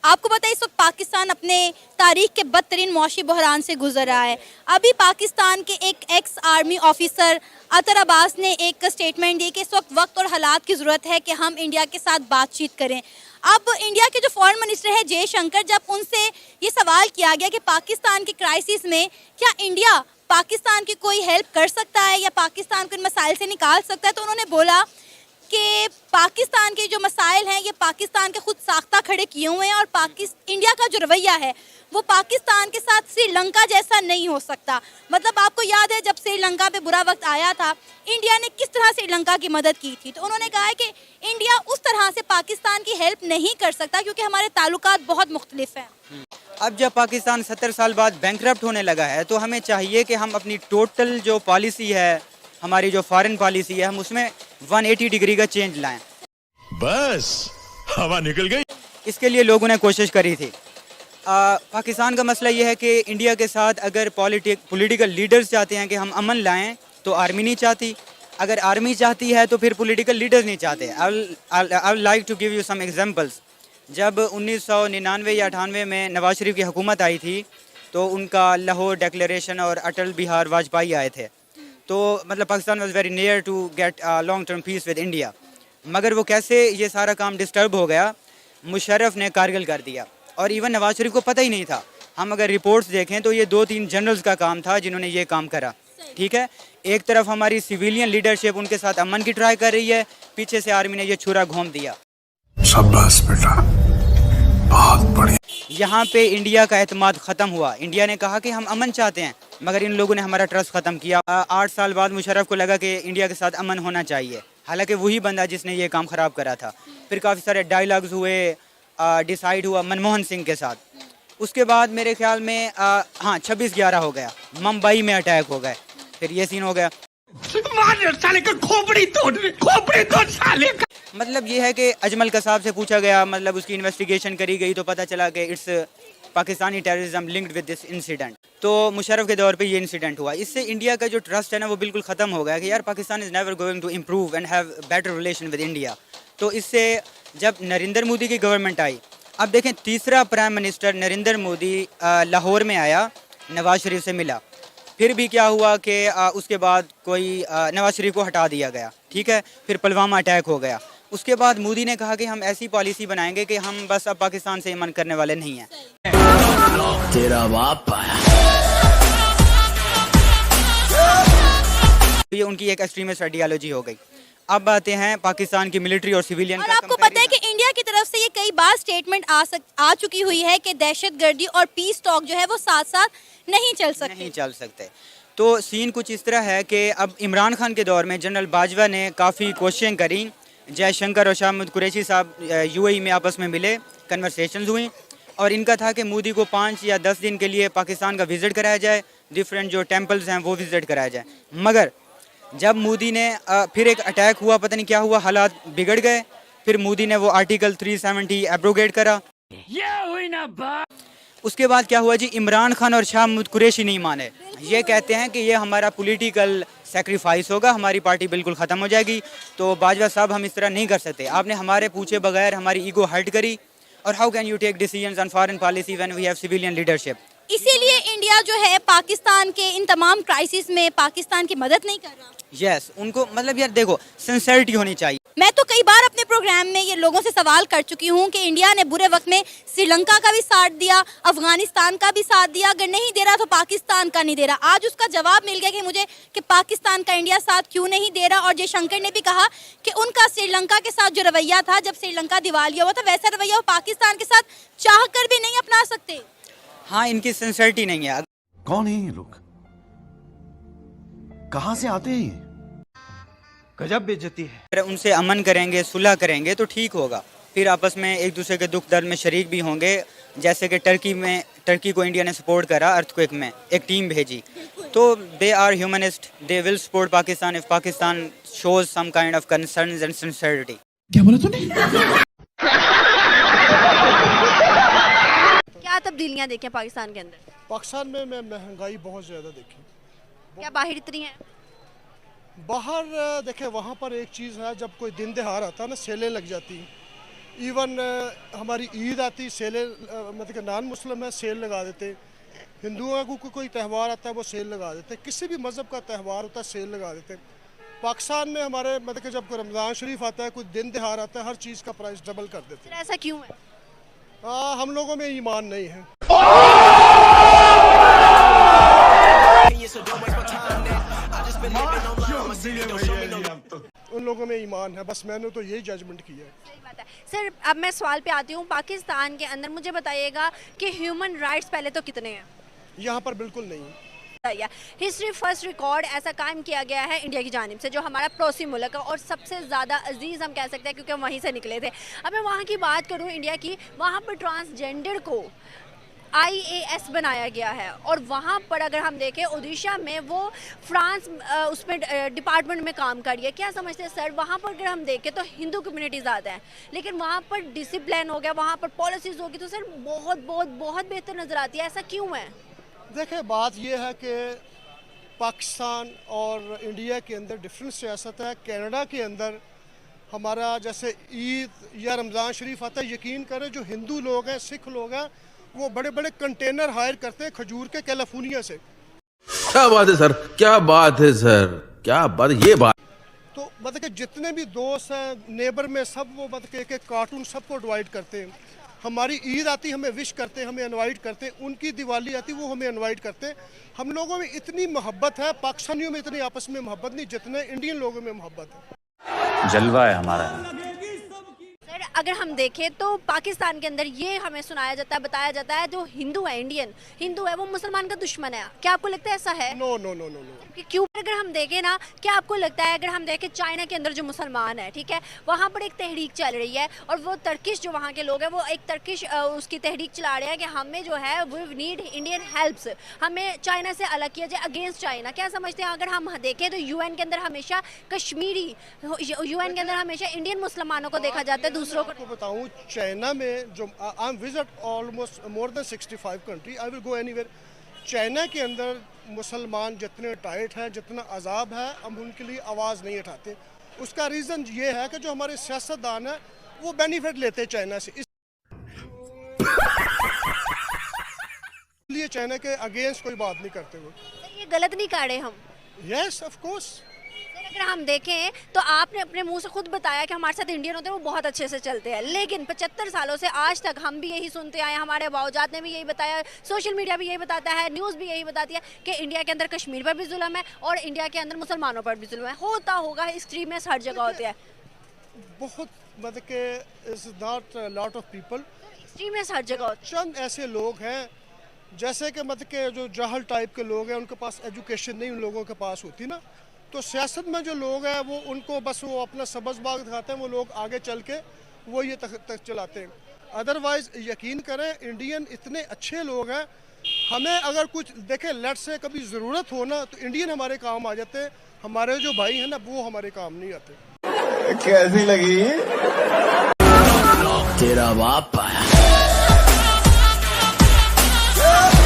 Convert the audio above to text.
आपको पता है इस वक्त पाकिस्तान अपने तारीख के बदतरीन मौशी बहरान से गुजर रहा है। अभी पाकिस्तान के एक एक्स आर्मी ऑफिसर अतर अब्बास ने एक स्टेटमेंट दी कि इस वक्त और हालात की ज़रूरत है कि हम इंडिया के साथ बातचीत करें। अब इंडिया के जो फॉरेन मिनिस्टर है जयशंकर, जब उनसे ये सवाल किया गया कि पाकिस्तान के क्राइसिस में क्या इंडिया पाकिस्तान की कोई हेल्प कर सकता है या पाकिस्तान को इन मसाइल से निकाल सकता है, तो उन्होंने बोला कि पाकिस्तान के जो मसाइल हैं ये पाकिस्तान के खुद साख्ता खड़े किए हुए हैं और इंडिया का जो रवैया है वो पाकिस्तान के साथ श्रीलंका जैसा नहीं हो सकता। मतलब आपको याद है जब श्रीलंका पे बुरा वक्त आया था, इंडिया ने किस तरह श्रीलंका की मदद की थी। तो उन्होंने कहा है कि इंडिया उस तरह से पाकिस्तान की हेल्प नहीं कर सकता क्योंकि हमारे ताल्लुकात बहुत मुख्तलिफ हैं। अब जब पाकिस्तान 70 साल बाद बैंकरप्ट होने लगा है तो हमें चाहिए कि हम अपनी टोटल जो पॉलिसी है, हमारी जो फॉरेन पॉलिसी है, हम उसमें 180 डिग्री का चेंज लाएं। बस हवा निकल गई। इसके लिए लोगों ने कोशिश करी थी। पाकिस्तान का मसला ये है कि इंडिया के साथ अगर पॉलिटिकल लीडर्स चाहते हैं कि हम अमन लाएं तो आर्मी नहीं चाहती, अगर आर्मी चाहती है तो फिर पॉलिटिकल लीडर्स नहीं चाहते। I would like to give you some examples. जब 1999 या 98 में नवाज शरीफ की हुकूमत आई थी तो उनका लाहौर डिक्लेरेशन और अटल बिहार वाजपेयी आए थे, तो मतलब Pakistan was very near to get long term peace with India. मगर वो कैसे ये सारा काम डिस्टर्ब हो गया, मुशर्रफ ने कारगिल कर दिया और इवन नवाज शरीफ को पता ही नहीं था। हम अगर रिपोर्ट्स देखें तो ये 2-3 जनरल्स का काम था जिन्होंने ये काम करा। ठीक है, एक तरफ हमारी सिविलियन लीडरशिप उनके साथ अमन की ट्राई कर रही है, पीछे से आर्मी ने ये छुरा घोंप दिया। शाबाश बेटा, बहुत बढ़िया। यहाँ पे इंडिया का एतमाद ख़त्म हुआ। इंडिया ने कहा कि हम अमन चाहते हैं मगर इन लोगों ने हमारा ट्रस्ट ख़त्म किया। 8 साल बाद मुशर्रफ को लगा कि इंडिया के साथ अमन होना चाहिए, हालांकि वही बंदा जिसने ये काम ख़राब करा था। फिर काफ़ी सारे डायलॉग्स हुए, डिसाइड हुआ मनमोहन सिंह के साथ। उसके बाद मेरे ख्याल में 26/11 हो गया, मुंबई में अटैक हो गए, फिर ये सीन हो गया। साले का खोपड़ी तोड़ साले का। मतलब ये है कि अजमल कसाब से पूछा गया, मतलब उसकी इन्वेस्टिगेशन करी गई तो पता चला कि it's Pakistani terrorism linked with this incident. तो मुशर्रफ के दौर पे ये इंसिडेंट हुआ। इससे इंडिया का जो ट्रस्ट है ना वो बिल्कुल ख़त्म हो गया कि यार Pakistan is never going to improve and have better relation with India. तो इससे जब नरेंद्र मोदी की गवर्नमेंट आई, अब देखें तीसरा प्राइम मिनिस्टर नरेंद्र मोदी लाहौर में आया, नवाज शरीफ से मिला, फिर भी क्या हुआ कि उसके बाद कोई नवाज शरीफ को हटा दिया गया। ठीक है, फिर पुलवामा अटैक हो गया। उसके बाद मोदी ने कहा कि हम ऐसी पॉलिसी बनाएंगे कि हम बस अब पाकिस्तान से अमन करने वाले नहीं हैं। तेरा बाप आया। ये उनकी एक एक्सट्रीमिस्ट आइडियोलॉजी हो गई। अब आते हैं पाकिस्तान की मिलिट्री और सिविलियन और का आपको पता है कि इंडिया की तरफ से ये कई बार स्टेटमेंट आ चुकी हुई है कि दहशतगर्दी और पीस टॉक जो है वो साथ साथ नहीं चल सकते। तो सीन कुछ इस तरह है कि अब इमरान खान के दौर में जनरल बाजवा ने काफ़ी कोशिशें करी। जयशंकर और शाह महमूद कुरैशी साहब यूएई में आपस में मिले, कन्वर्सेशंस हुई और इनका था कि मोदी को 5 या 10 दिन के लिए पाकिस्तान का विज़िट कराया जाए, डिफरेंट जो टेम्पल्स हैं वो विज़िट कराया जाए। मगर जब मोदी ने फिर एक अटैक हुआ, पता नहीं क्या हुआ, हालात बिगड़ गए, फिर मोदी ने वो आर्टिकल 370 एब्रोगेट करा। ये हुई ना बात। उसके बाद क्या हुआ जी, इमरान खान और शाह महमूद कुरैशी नहीं माने। ये कहते हैं कि ये हमारा पॉलिटिकल सेक्रीफाइस होगा, हमारी पार्टी बिल्कुल ख़त्म हो जाएगी। तो बाजवा साहब हम इस तरह नहीं कर सकते, आपने हमारे पूछे बगैर हमारी ईगो हर्ट करी। और how can you take decisions on foreign policy when we have civilian leadership. इसीलिए इंडिया जो है पाकिस्तान के इन तमाम क्राइसिस में पाकिस्तान की मदद नहीं कर रहा। यस, उनको मतलब यार देखो सिंसेरिटी होनी चाहिए। मैं तो कई बार अपने प्रोग्राम में ये लोगों से सवाल कर चुकी हूँ कि इंडिया ने बुरे वक्त में श्रीलंका का भी साथ दिया, अफगानिस्तान का भी साथ दिया, अगर नहीं दे रहा तो पाकिस्तान का नहीं दे रहा। आज उसका जवाब मिल गया कि मुझे कि पाकिस्तान का इंडिया साथ क्यों नहीं दे रहा। और जयशंकर ने भी कहा कि उनका श्रीलंका के साथ जो रवैया था जब श्रीलंका दिवालिया हुआ था, वैसा रवैया वो पाकिस्तान के साथ चाह कर भी नहीं अपना सकते। हाँ, इनकी सिंसेरिटी नहीं है। कौन है ये लोग, कहां से आते हैं ये? गजब बेइज्जती है। अगर उनसे अमन करेंगे, सुलह करेंगे तो ठीक होगा, फिर आपस में एक दूसरे के दुख दर्द में शरीक भी होंगे। जैसे कि टर्की को इंडिया ने सपोर्ट करा अर्थक्वेक में, एक टीम भेजी, तो they are humanist, they will support Pakistan if Pakistan shows some kind of concerns and sincerity. क्या बोला तूने? क्या तब्दीलियां देखें पाकिस्तान के अंदर? पाकिस्तान में महंगाई बहुत ज़्यादा देखी। क्या बाहर इतनी है? बाहर देखे वहाँ पर एक चीज़ है, जब कोई दिन दहाड़ आता है ना, सेलें लग जाती हैं, इवन हमारी ईद आती सेल मतलब कि नॉन मुस्लिम है सेल लगा देते, हिंदुओं को कोई त्यौहार आता है वो सेल लगा देते, किसी भी मज़हब का त्यौहार होता है सेल लगा देते। पाकिस्तान में हमारे मतलब कि जब रमज़ान शरीफ आता है, कोई दिन त्योहार आता है, हर चीज़ का प्राइस डबल कर देते हैं। ऐसा क्यों है? हम लोगों में ईमान नहीं है। उन लोगों में ईमान है, बस मैंने तो यही जजमेंट किया है। सही बात है सर। अब मैं सवाल पे आती हूँ, पाकिस्तान के अंदर मुझे बताइएगा कि ह्यूमन राइट्स पहले तो कितने हैं? यहाँ पर बिल्कुल नहीं है। हिस्ट्री फर्स्ट रिकॉर्ड ऐसा कायम किया गया है इंडिया की जानिब से, जो हमारा पड़ोसी मुल्क है और सबसे ज़्यादा अजीज़ हम कह सकते हैं क्योंकि हम वहीं से निकले थे। अब मैं वहाँ की बात करूँ इंडिया की, वहाँ पर ट्रांसजेंडर को IAS बनाया गया है और वहाँ पर अगर हम देखें ओडिशा में वो फ्रांस उसमें डिपार्टमेंट में काम कर रही है। क्या समझते हैं सर, वहाँ पर अगर हम देखें तो हिंदू कम्युनिटी ज़्यादा है लेकिन वहाँ पर डिसिप्लिन हो गया, वहाँ पर पॉलिसीज़ होगी तो सर बहुत बहुत बहुत बेहतर नज़र आती है। ऐसा क्यों है? देखिए बात यह है कि पाकिस्तान और इंडिया के अंदर डिफरेंट सियासत है। कनाडा के अंदर हमारा जैसे ईद या रमज़ान शरीफ आता है, यकीन करें जो हिंदू लोग हैं, सिख लोग हैं, वो बड़े बड़े कंटेनर हायर करते हैं खजूर के कैलिफोर्निया से। क्या बात है सर, क्या बात है सर, क्या बात, ये बात। तो मतलब कि जितने भी दोस्त हैं नेबर में सब वो मतलब कि एक कार्टून सबको डिवाइड करते हैं। हमारी ईद आती हमें विश करते, हमें इनवाइट करते, उनकी दिवाली आती वो हमें इनवाइट करते। हम लोगों में इतनी मोहब्बत है, पाकिस्तानियों में इतनी आपस में मोहब्बत नहीं जितने इंडियन लोगों में मोहब्बत है। जलवा है हमारा। सर अगर हम देखें तो पाकिस्तान के अंदर ये हमें सुनाया जाता है, बताया जाता है जो हिंदू है, इंडियन हिंदू है, वो मुसलमान का दुश्मन है। क्या आपको लगता है ऐसा है? No no no no no. क्यों? अगर हम देखें ना, क्या आपको लगता है अगर हम देखें चाइना के अंदर जो मुसलमान है, ठीक है, वहाँ पर एक तहरीक चल रही है और वो टर्किश जो वहाँ के लोग हैं वो एक टर्किश उसकी तहरीक चला रहे हैं कि हमें जो है वो नीड इंडियन हेल्प्स, हमें चाइना से अलग किया जाए, अगेंस्ट चाइना। क्या समझते हैं? अगर हम देखें तो UN के अंदर हमेशा कश्मीरी, UN के अंदर हमेशा इंडियन मुसलमानों को देखा जाता है, दूसरों को। बताऊं चाइना में जो I am visit almost more than 65 country, I will go anywhere. China के अंदर मुसलमान जितने टाइट हैं, जितना अजाब है, हम उनके लिए आवाज़ नहीं उठाते। उसका रीज़न ये है कि जो हमारे सियासतदान हैं वो बेनिफिट लेते हैं चाइना से, इसलिए चाइना के अगेंस्ट कोई बात नहीं करते वो। ये गलत नहीं कर रहे हम? Yes of course. अगर हम देखें तो आपने अपने मुंह से खुद बताया कि हमारे साथ इंडियन होते हैं वो बहुत अच्छे से चलते हैं, लेकिन 75 सालों से आज तक हम भी यही सुनते आए, हमारे बावजात ने भी यही बताया, सोशल मीडिया भी यही बताता है, न्यूज़ भी यही बताती है कि इंडिया के अंदर कश्मीर पर भी जुल्म है और इंडिया के अंदर मुसलमानों पर भी जुल्म है। होता होगा, एक्सट्रीमिस्ट हर जगह होते हैं। बहुत मतलब कि is not lot of people, extremist हर जगह होते हैं। चंद ऐसे लोग हैं जैसे कि मतलब कि जो जाहल टाइप के लोग हैं, उनके पास एजुकेशन नहीं उन लोगों के पास होती ना, तो सियासत में जो लोग हैं वो उनको बस वो अपना सबज बाग दिखाते हैं, वो लोग आगे चल के वो ये तक चलाते हैं। अदरवाइज़ यकीन करें इंडियन इतने अच्छे लोग हैं, हमें अगर कुछ देखें लेट से कभी ज़रूरत हो ना तो इंडियन हमारे काम आ जाते हैं, हमारे जो भाई हैं ना वो हमारे काम नहीं आते। कैसी लगी? तेरा बाप आया।